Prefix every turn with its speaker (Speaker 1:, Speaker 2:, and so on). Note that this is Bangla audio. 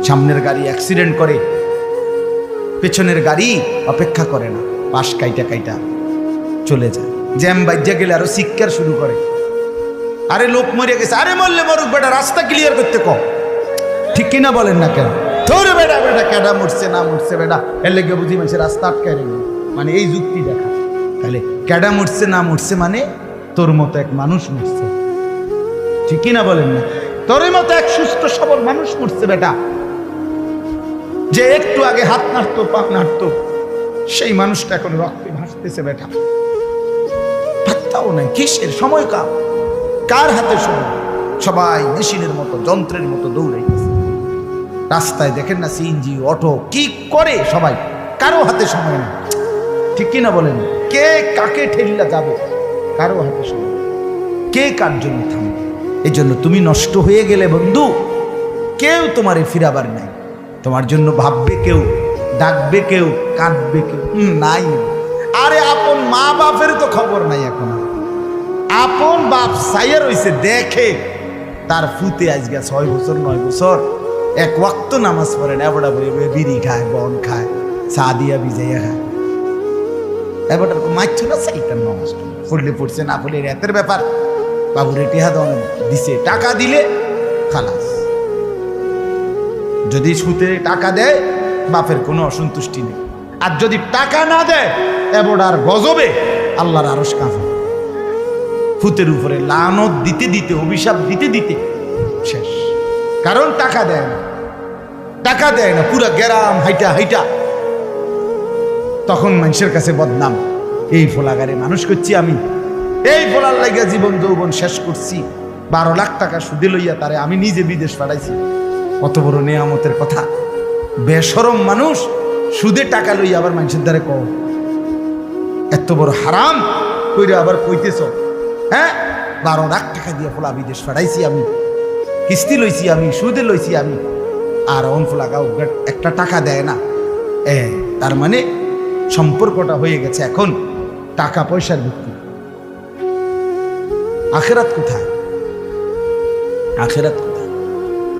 Speaker 1: সামনের গাড়ি অ্যাক্সিডেন্ট করে, পেছনের গাড়ি অপেক্ষা করে না, পাশ কাইটা কাইটা চলে যায়। জ্যাম বাজ্যা গেলে আরো চিৎকার শুরু করে, আরে লোক মরে গেছে, আরে মরলে মরুক বেটা, রাস্তা ক্লিয়ার করতে কম। ঠিক কিনা বলেন না কেন? ধরে বেটা বেটা কেডা মরছে না মরছে বেটা, এর লেগে বুঝি মানুষের রাস্তা আটকায় রেখে, মানে এই যুক্তি দেখা। তাহলে কেডা মরছে না মরছে মানে তোর মতো এক মানুষ মরছে। ঠিক কিনা বলেন না? তোর মতো এক সুস্থ সবল মানুষ মরছে বেটা, যে একটু আগে হাত নাড়তো পা নাড়তো, সেই মানুষটা এখন রক্তে ভাসতেছে বেটা। পাত্তাও নাই, কিসের সময় কার হাতে সময়? সবাই মেশিনের মতো যন্ত্রের মতো দৌড়াইতেছে। রাস্তায় দেখেন না সিএনজি অটো কি করে সবাই, কারো হাতে সময় নেই। ঠিক কিনা বলেন? কে কাকে ঠেলিলা যাবে, কারো হাতে সময়, কে কার জন্য থামবে। এই জন্য তুমি নষ্ট হয়ে গেলে বন্ধু, কেউ তোমারে ফিরাবার নাই। তোমার জন্য ভাববে কেউ, ডাকবে কেউ, কাঁদবে কেউ নাই। আরে আপন মা বাপের তো খবর নাই এখন। আপন বাপ সাইয়া রইছে, দেখে তার ফুতে আজকে 6 বছর 9 বছর এক ওয়াক্ত নামাজ পড়ে না, এবড়া বিড়ি খায়, বন খায়, চা দিয়া ভিজাইয়া খায়। এবার মাইছ না সাইটার নামাজ পড়লে পড়ছে, না পড়লে রাতের ব্যাপার। বাবুরে টেহা দিছে, টাকা দিলে খালাস। যদি সুতে টাকা দেয় বাপের কোনো অসন্তুষ্টি নেই, আর যদি টাকা না দেয় এবড়ার গজবে আল্লাহর আরশ কাঁপে। ফুতের উপরে লানত দিতে দিতে, অভিশাপ দিতে দিতে শেষ। কারণ টাকা দেয় না, টাকা দেয় না, পুরা গ্রাম হাইটা হাইটা তখন মানুষের কাছে বদনাম। এই ফোলাগারে মানুষ করছি আমি, এই ফোলার লাগিয়া জীবন যৌবন শেষ করছি, 12 লাখ টাকা সুদে লইয়া তারে আমি নিজে বিদেশ পাঠাইছি। কত বড় নেয়ামতের কথা। বেশরম মানুষ সুদে টাকা লইয়া আবার মানুষের দ্বারে কও, এত বড় হারাম কইরে আবার কইতেছ, হ্যাঁ 12 লাখ টাকা দিয়ে ফোলা বিদেশ পাঠাইছি আমি, কিস্তি লইছি আমি, সুদে লইছি আমি, আর অন ফোলা গাও একটা টাকা দেয় না। তার মানে সম্পর্কটা হয়ে গেছে এখন টাকা পয়সার ভিত্তি। আখেরাত কোথায়? আখেরাত